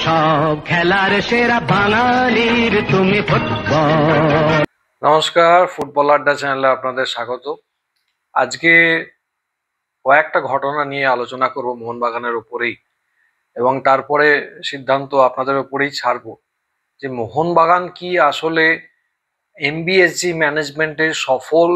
সব খেলার সেরা বাঙালির তুমি ফুটবল। নমস্কার, ফুটবল আড্ডা চ্যানেলে আপনাদের স্বাগত। আজকে কয়েকটা ঘটনা নিয়ে আলোচনা করব মোহনবাগানের উপরেই, এবং তারপরে সিদ্ধান্ত আপনাদের উপরেই ছাড়বো যে মোহনবাগান কি আসলে এমবিএসজি ম্যানেজমেন্টের সফল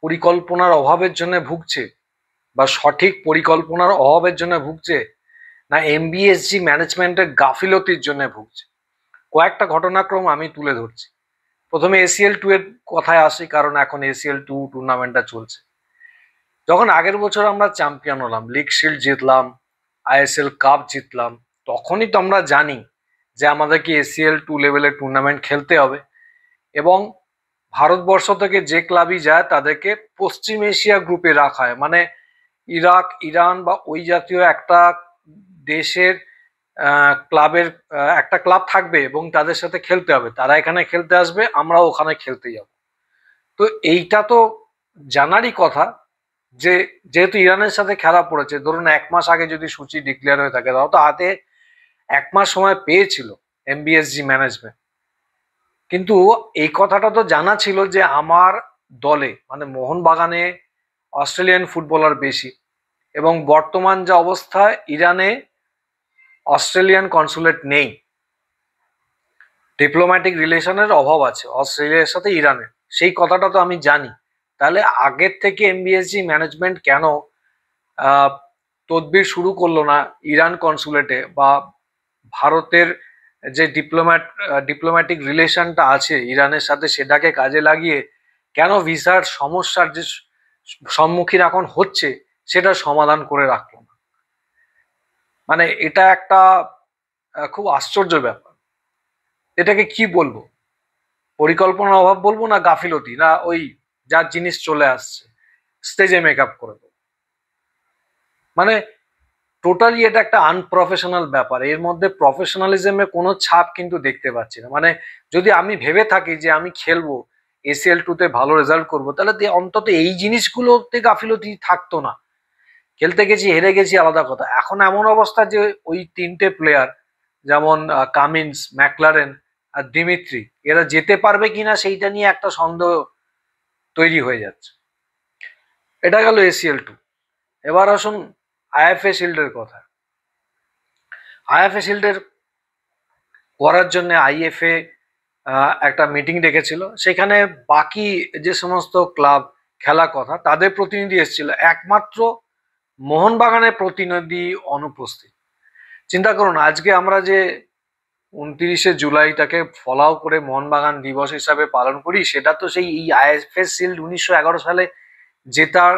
পরিকল্পনার অভাবের জন্য ভুগছে, বা সঠিক পরিকল্পনার অভাবের জন্য ভুগছে, না এমবিএসজি ম্যানেজমেন্টের গাফিলতির জন্য ভুগছে। কয়েকটা ঘটনাক্রম আমি তুলে ধরছি। প্রথমে ACL2 এর কথায় আসি, কারণ এখন ACL2 টুর্নামেন্টটা চলছে। যখন আগের বছর আমরা চ্যাম্পিয়ন হলাম, লিগ শিল্ড জিতলাম, ISL কাপ জিতলাম, তখনই তো আমরা জানি যে আমাদেরকে ACL2 লেভেলের টুর্নামেন্ট খেলতে হবে, এবং ভারতবর্ষ থেকে যে ক্লাবই যায় তাদেরকে পশ্চিম এশিয়া গ্রুপে রাখা হয়। মানে ইরাক, ইরান বা ওই জাতীয় একটা দেশের ক্লাবের একটা ক্লাব থাকবে এবং তাদের সাথে খেলতে হবে। তারা এখানে খেলতে আসবে, আমরাও ওখানে খেলতে যাব। তো এইটা তো জানারই কথা যে যেহেতু ইরানের সাথে খেলা পড়েছে, ধরুন 1 মাস আগে যদি সূচি ডিক্লেয়ার হয়ে থাকে, তাও তো হাতে 1 মাস সময় পেয়েছিল এমবিএসজি ম্যানেজমেন্ট। কিন্তু এই কথাটা তো জানা ছিল যে আমার দলে মানে মোহনবাগানে অস্ট্রেলিয়ান ফুটবলার বেশি, এবং বর্তমান যে অবস্থা, ইরানে অস্ট্রেলিয়ান কনসুলেট নেই, ডিপ্লোম্যাটিক রিলেশনের অভাব আছে অস্ট্রেলিয়ার সাথে ইরানের, সেই কথাটা তো আমি জানি। তাহলে আগের থেকে এমবিএসজি ম্যানেজমেন্ট কেন তদবির শুরু করলো না ইরান কনসুলেটে, বা ভারতের যে ডিপ্লোম্যাটিক রিলেশনটা আছে ইরানের সাথে, সেটাকে কাজে লাগিয়ে কেন ভিসার সমস্যার যে সম্মুখীন এখন হচ্ছে সেটা সমাধান করে রাখলো না? মানে এটা একটা খুব আশ্চর্য ব্যাপার। এটাকে কি বলবো, পরিকল্পনার অভাব বলবো, না গাফিলতি, না ওই যার জিনিস চলে আসছে স্টেজে মেকআপ করে দেবো? মানে টোটালি এটা একটা আনপ্রফেশনাল ব্যাপার। এর মধ্যে প্রফেশনালিজমের কোনো ছাপ কিন্তু দেখতে পাচ্ছি না। মানে যদি আমি ভেবে থাকি যে আমি খেলবো, ACL2 তে ভালো রেজাল্ট করবো, তাহলে অন্তত এই জিনিসগুলোতে গাফিলতি থাকতো না। খেলতে গেছি, হেরে গেছি, আলাদা কথা। এখন এমন অবস্থা যে ওই 3টে প্লেয়ার, যেমন কামিন্স, ম্যাকলারেন আর দিমিত্রি, এরা যেতে পারবে কিনা সেইটা নিয়ে একটা সন্দেহ তৈরি হয়ে যাচ্ছে। এটা গেল ACL2। এবার আসুন IFA শিল্ডের কথা। IFA শিল্ডের করার জন্য IFA একটা মিটিং ডেকেছিল, সেখানে বাকি যে সমস্ত ক্লাব খেলা কথা তাদের প্রতিনিধি এসেছিল, একমাত্র মোহনবাগানের প্রতিনিধি অনুপস্থিত। চিন্তা করুন, আজকে আমরা যে 29শে জুলাইটাকে ফলাও করে মোহনবাগান দিবস হিসাবে পালন করি, সেটা তো সেই IFA শিল্ড 1911 সালে জেতার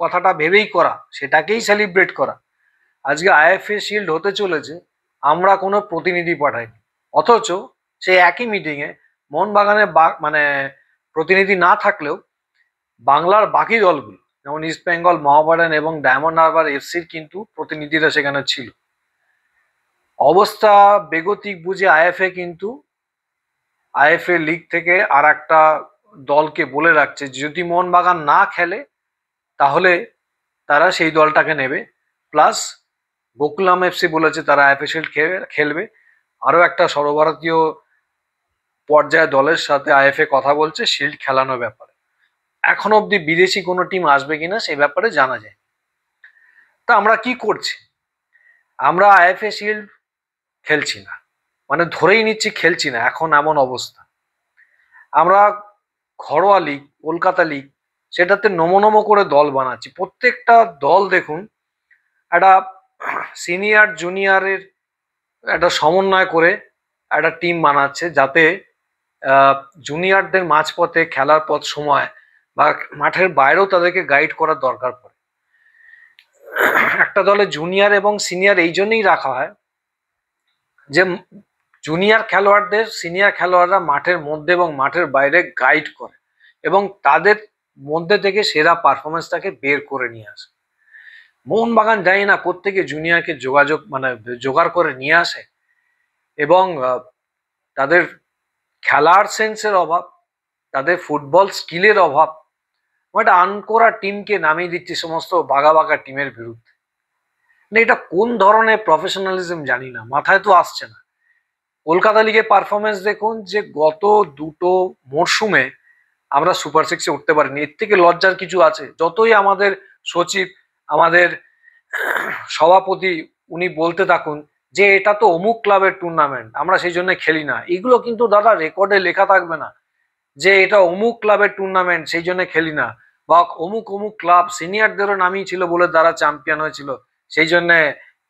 কথাটা ভেবেই করা, সেটাকেই সেলিব্রেট করা। আজকে IFA শিল্ড হতে চলেছে, আমরা কোনো প্রতিনিধি পাঠাইনি, অথচ সেই একই মিটিংয়ে মোহনবাগানের মানে প্রতিনিধি না থাকলেও বাংলার বাকি দলগুলো যেমন ইস্ট বেঙ্গল, মোহামেডান এবং ডায়মন্ড হারবার FCর কিন্তু প্রতিনিধিরা সেখানে ছিল। অবস্থা বেগতিক বুঝে IFA কিন্তু IFA লিগ থেকে আর একটা দলকে বলে রাখছে যদি মোহনবাগান না খেলে তাহলে তারা সেই দলটাকে নেবে। প্লাস গোকুলাম FC বলেছে তারা IFA শিল্ড খেলবে। আরো একটা সর্বভারতীয় পর্যায়ে দলের সাথে IFA কথা বলছে শিল্ড খেলানোর ব্যাপারে। এখন অব্দি বিদেশি কোনো টিম আসবে কিনা সেই ব্যাপারে জানা যায়। তা আমরা কি করছি? আমরা IFA শিল্ড খেলছি না, মানে ধরেই নিচ্ছি খেলছি না। এখন এমন অবস্থা, আমরা ঘরোয়া লিগ, কলকাতা লিগ, সেটাতে নমো করে দল বানাচ্ছি। প্রত্যেকটা দল দেখুন একটা সিনিয়র জুনিয়রের একটা সমন্বয় করে একটা টিম বানাচ্ছে, যাতে জুনিয়রদের মাঝপথে খেলার পথ সময় বা মাঠের বাইরেও তাদেরকে গাইড করার দরকার পড়ে। একটা দলে জুনিয়র এবং সিনিয়র এই জন্যই রাখা হয় যে জুনিয়র খেলোয়াড়দের সিনিয়র খেলোয়াড়রা মাঠের মধ্যে এবং মাঠের বাইরে গাইড করে এবং তাদের মধ্যে থেকে সেরা পারফরমেন্সটাকে বের করে নিয়ে আসে। মোহনবাগান জানি না কোত্থেকে জুনিয়রকে জোগাড় করে নিয়ে আসে, এবং তাদের খেলার সেন্সের অভাব, তাদের ফুটবল স্কিলের অভাব। একটা আনকোরা টিমকে নামিয়ে দিচ্ছে সমস্ত বাঘা টিমের বিরুদ্ধে। না, এটা কোন ধরনের প্রফেশনালিজম জানি না, মাথায় তো আসছে না। কলকাতা লিগে পারফরমেন্স দেখুন, যে গত দুটো মরশুমে আমরা সুপার সিক্সে উঠতে পারিনি, এর থেকে লজ্জার কিছু আছে? যতই আমাদের সচিব, আমাদের সভাপতি উনি বলতে থাকুন যে এটা তো অমুক ক্লাবের টুর্নামেন্ট, আমরা সেই জন্য খেলি না, এগুলো কিন্তু দাদা রেকর্ডে লেখা থাকবে না যে এটা অমুক ক্লাবের টুর্নামেন্ট সেই জন্য খেলি না, বা অমুক অমুক ক্লাব সিনিয়রদেরও নামিয়ে ছিল বলে তারা চ্যাম্পিয়ন হয়েছিল, সেই জন্য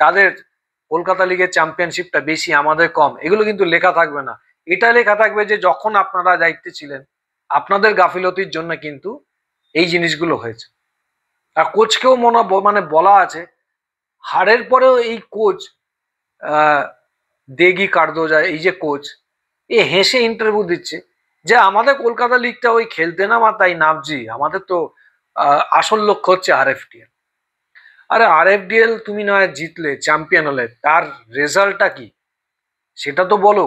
তাদের কলকাতা লিগের চ্যাম্পিয়নশিপটা বেশি, আমাদের কম, এগুলো কিন্তু লেখা থাকবে না। এটা লেখা থাকবে যে যখন আপনারা দায়িত্বে ছিলেন আপনাদের গাফিলতির জন্য কিন্তু এই জিনিসগুলো হয়েছে। আর কোচকেও মানে বলা আছে, হারের পরেও এই কোচ দেগি কার্দোজা, এই যে কোচ, এ হেসে ইন্টারভিউ দিচ্ছে যে আমাদের কলকাতা লিগটা ওই খেলতে নামা, তাই নামছি, আমাদের তো আসল লক্ষ্য হচ্ছে আরএফডিএল। আরে আরএফডিএল তুমি নয় জিতলে, চ্যাম্পিয়ন হলে, তার রেজাল্টটা কি সেটা তো বলো।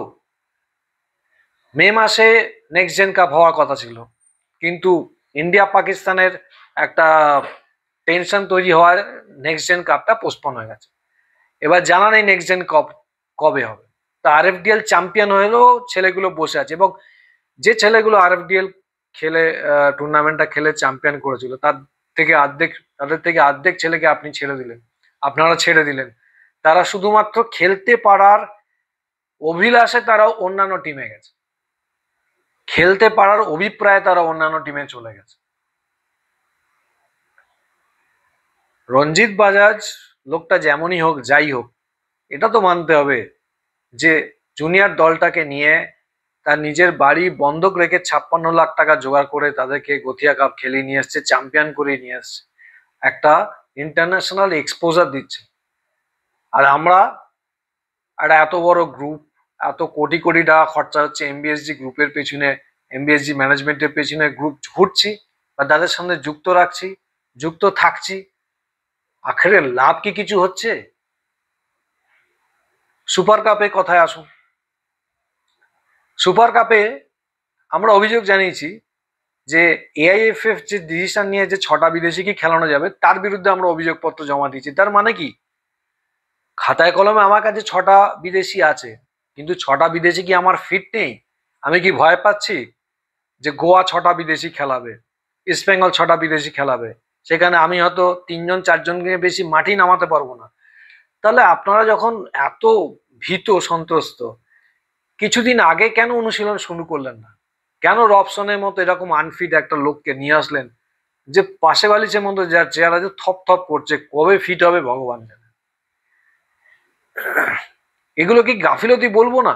মে মাসে নেক্সট জেন কাপ হওয়ার কথা ছিল, কিন্তু ইন্ডিয়া পাকিস্তানের একটা টেনশন তৈরি হওয়ার নেক্সট জেন কাপটা পোস্টপন হয়ে গেছে। এবার জানা নেই নেক্সট জেন কাপ কবে হবে। তা আরএফডিএল চ্যাম্পিয়ন হলেও ছেলেগুলো বসে আছে, এবং যে ছেলেগুলো আরএফডিএল খেলে টুর্নামেন্টটা খেলে চ্যাম্পিয়ন করেছিল তাদের থেকে অর্ধেক ছেলেকে আপনি ছেড়ে দিলেন, আপনারা ছেড়ে দিলেন। তারা শুধুমাত্র খেলতে পারার অভিলাষে তারা অন্যান্য টিমে গেছে, খেলতে পারার অভিপ্রায়ে তারা অন্যান্য টিমে চলে গেছে। রঞ্জিত বাজাজ লোকটা যেমনই হোক, যাই হোক, এটা তো মানতে হবে যে জুনিয়র দলটাকে নিয়ে তার নিজের বাড়ি বন্ধক রেখে 56 লাখ টাকা জোগাড় করে তাদেরকে গথিয়া কাপ খেলিয়ে নিয়ে আসছে, চ্যাম্পিয়ন করে নিয়ে আসছে, একটা ইন্টারন্যাশনাল এক্সপোজার দিচ্ছে। আর আমরা একটা এত বড় গ্রুপ, এত কোটি কোটি টাকা খরচা হচ্ছে এমবিএসজি গ্রুপের পেছনে, এমবিএসজি ম্যানেজমেন্টের পেছনে, গ্রুপ ঘুরছি বা তাদের সঙ্গে যুক্ত রাখছি, যুক্ত থাকছি, আখেরে লাভ কি কিছু হচ্ছে? সুপার কাপে কথায় আসুন। সুপার কাপে আমরা অভিযোগ জানিয়েছি যে এআইএফএফ যে ডিসিশন নিয়ে যে 6টা বিদেশিকে খেলানো যাবে তার বিরুদ্ধে আমরা অভিযোগপত্র জমা দিয়েছি। তার মানে কি, খাতায় কলমে আমার কাছে 6টা বিদেশি আছে, কিন্তু 6টা বিদেশি কি আমার ফিট নেই? আমি কি ভয় পাচ্ছি যে গোয়া 6টা বিদেশি খেলাবে, ইস্ট বেঙ্গল 6টা বিদেশি খেলাবে, সেখানে আমি হয়তো 3-4জনকে বেশি মাঠেই নামাতে পারবো না? তাহলে আপনারা যখন এত ভীত সন্ত্রস্ত, কিছুদিন আগে কেন অনুশীলন শুরু করলেন না? কেন রবসনের মতো এরকম আনফিট একটা লোককে নিয়ে আসলেন, যে পাশে বালিশের মতো যার চেহারা যে থপ থপ করছে, কবে ফিট হবে ভগবান জানে। এগুলো কি গাফিলতি বলবো না?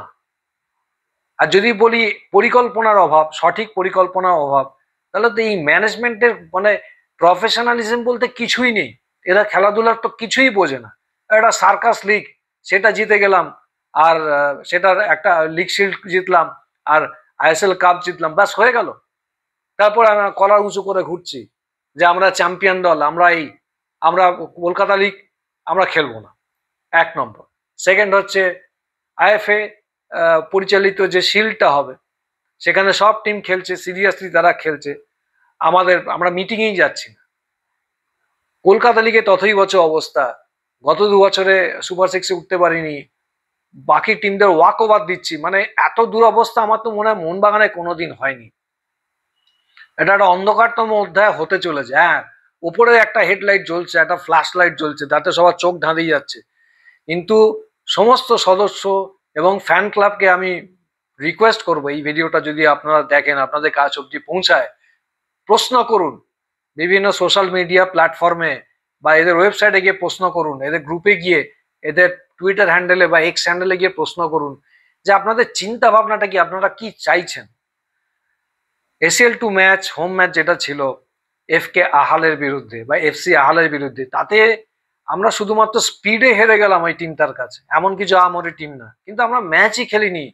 আর যদি বলি পরিকল্পনার অভাব, সঠিক পরিকল্পনার অভাব, তাহলে তো এই ম্যানেজমেন্টের মানে প্রফেশনালিজম বলতে কিছুই নেই। এরা খেলাধুলার তো কিছুই বোঝে না। একটা সার্কাস লিগ, সেটা জিতে গেলাম, আর সেটার একটা লিগ শিল্ড জিতলাম, আর আইএসএল কাপ জিতলাম, ব্যাস হয়ে গেল। তারপর আমরা কলার উঁচু করে ঘুরছি যে আমরা চ্যাম্পিয়ন দল, আমরা কলকাতা লিগ আমরা খেলবো না, 1 নম্বর। সেকেন্ড হচ্ছে আইএফএ পরিচালিত যে শিল্ডটা হবে, সেখানে সব টিম খেলছে, সিরিয়াসলি তারা খেলছে, আমরা মিটিংয়েই যাচ্ছি না। কলকাতা লিগে ততই বছর অবস্থা, গত 2 বছরে সুপার সিক্সে উঠতে পারিনি, বাকি টিমদের ওয়াক ওভার দিচ্ছি, মানে এত দুরবস্থা আমার তো মনে হয় মোহনবাগানে কোনোদিন হয়নি। এটা একটা অন্ধকারতম অধ্যায় হতে চলেছে। হ্যাঁ, উপরে একটা হেডলাইট জ্বলছে, একটা ফ্ল্যাশ লাইট জ্বলছে, তাতে সবার চোখ ধাঁধিয়ে যাচ্ছে, কিন্তু সমস্ত সদস্য এবং ফ্যান ক্লাবকে আমি রিকোয়েস্ট করবো, এই ভিডিওটা যদি আপনারা দেখেন, আপনাদের কাছ অব্দি পৌঁছায়, প্রশ্ন করুন বিভিন্ন সোশ্যাল মিডিয়া প্ল্যাটফর্মে, বা এদের ওয়েবসাইটে গিয়ে প্রশ্ন করুন, এদের গ্রুপে গিয়ে, এদের টুইটার হ্যান্ডেলে বা এক্স হ্যান্ডেলে গিয়ে প্রশ্ন করুন যে আপনাদের চিন্তা ভাবনাটা কি, আপনারা কি চাইছেন। এসএল2 ম্যাচ, হোম ম্যাচ যেটা ছিল এফকে আহালের বিরুদ্ধে বা এফসি আহালের বিরুদ্ধে, তাতে আমরা শুধুমাত্র স্পিডে হেরে গেলাম ওই টিমটার কাছে, এমন কিছু আমরি টিম না, কিন্তু আমরা ম্যাচই খেলিনি,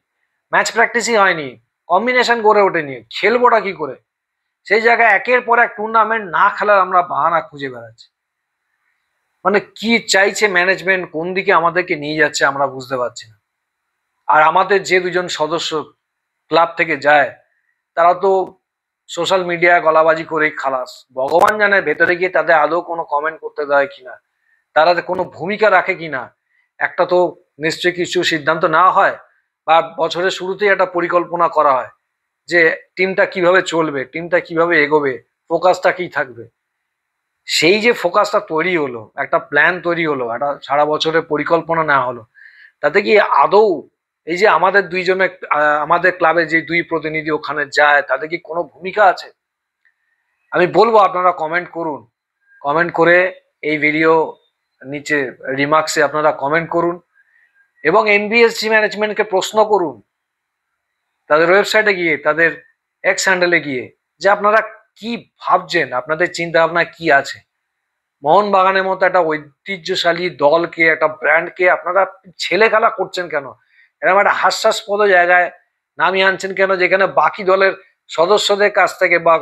ম্যাচ প্র্যাকটিসই হয়নি, কম্বিনেশন গড়ে ওঠেনি, খেলবোটা কি করে? সেই জায়গায় একের পর এক টুর্নামেন্ট না খেলার আমরা বাহানা খুঁজে বেড়াচ্ছি। মানে কি চাইছে ম্যানেজমেন্ট, কোন দিকে আমাদেরকে নিয়ে যাচ্ছে আমরা বুঝতে পারছি না। আর আমাদের যে 2জন সদস্য ক্লাব থেকে যায়, তারা তো সোশ্যাল মিডিয়ায় গলাবাজি করেই খালাস, ভগবান জানে ভেতরে গিয়ে তাদের আদৌ কোনো কমেন্ট করতে দেয় কিনা। তারা কোনো ভূমিকা রাখে কিনা, একটা তো নিশ্চয়ই কিছু সিদ্ধান্ত নেওয়া হয় বা বছরের শুরুতেই একটা পরিকল্পনা করা হয় যে টিমটা কিভাবে চলবে, টিমটা কিভাবে এগোবে, ফোকাসটা কি থাকবে। সেই যে ফোকাসটা তৈরি হলো, একটা প্ল্যান তৈরি হলো, একটা সারা বছরের পরিকল্পনা নেওয়া হলো, তাতে কি আদৌ এই যে আমাদের দুইজনের আমাদের ক্লাবে যে দুই প্রতিনিধি ওখানে যায়, তাতে কি কোনো ভূমিকা আছে? আমি বলবো আপনারা কমেন্ট করুন, কমেন্ট করে এই ভিডিও নিচে রিমার্কসে আপনারা কমেন্ট করুন এবং এনবিএসজি ম্যানেজমেন্টকে প্রশ্ন করুন তাদের ওয়েবসাইটে গিয়ে, তাদের এক্স হ্যান্ডেলে গিয়ে, যে আপনারা কি ভাবছেন, আপনাদের চিন্তা ভাবনা কি আছে। মোহনবাগানের মতো একটা ঐতিহ্যশালী দলকে, একটা ব্র্যান্ডকে আপনারা ছেলে খেলা করছেন কেন? এরকম একটা হাস্যাস্পদ জায়গায় নামিয়ে আনছেন কেন, যেখানে বাকি দলের সদস্যদের কাছ থেকে বা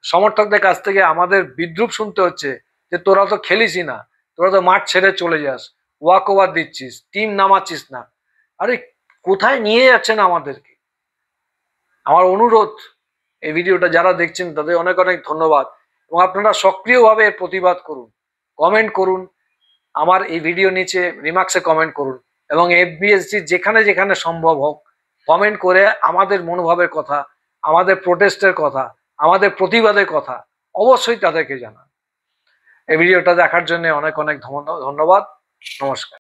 সমর্থকদের কাছ থেকে আমাদের বিদ্রুপ শুনতে হচ্ছে যে তোরা তো খেলিসই না, তোরা তো মাঠ ছেড়ে চলে যাস, ওয়াক ওভার দিচ্ছিস, টিম নামাচ্ছিস না। আরে কোথায় নিয়ে যাচ্ছেন আমাদেরকে? আমার অনুরোধ, এই ভিডিওটা যারা দেখছেন তাদের অনেক অনেক ধন্যবাদ এবং আপনারা সক্রিয়ভাবে এর প্রতিবাদ করুন, কমেন্ট করুন, আমার এই ভিডিও নিচে রিমার্কসে কমেন্ট করুন এবং এফবিএসজি যেখানে যেখানে সম্ভব হোক কমেন্ট করে আমাদের মনোভাবের কথা, আমাদের প্রোটেস্টের কথা, আমাদের প্রতিবাদের কথা অবশ্যই তাদেরকে জানান। এই ভিডিওটা দেখার জন্য অনেক অনেক ধন্যবাদ। নমস্কার।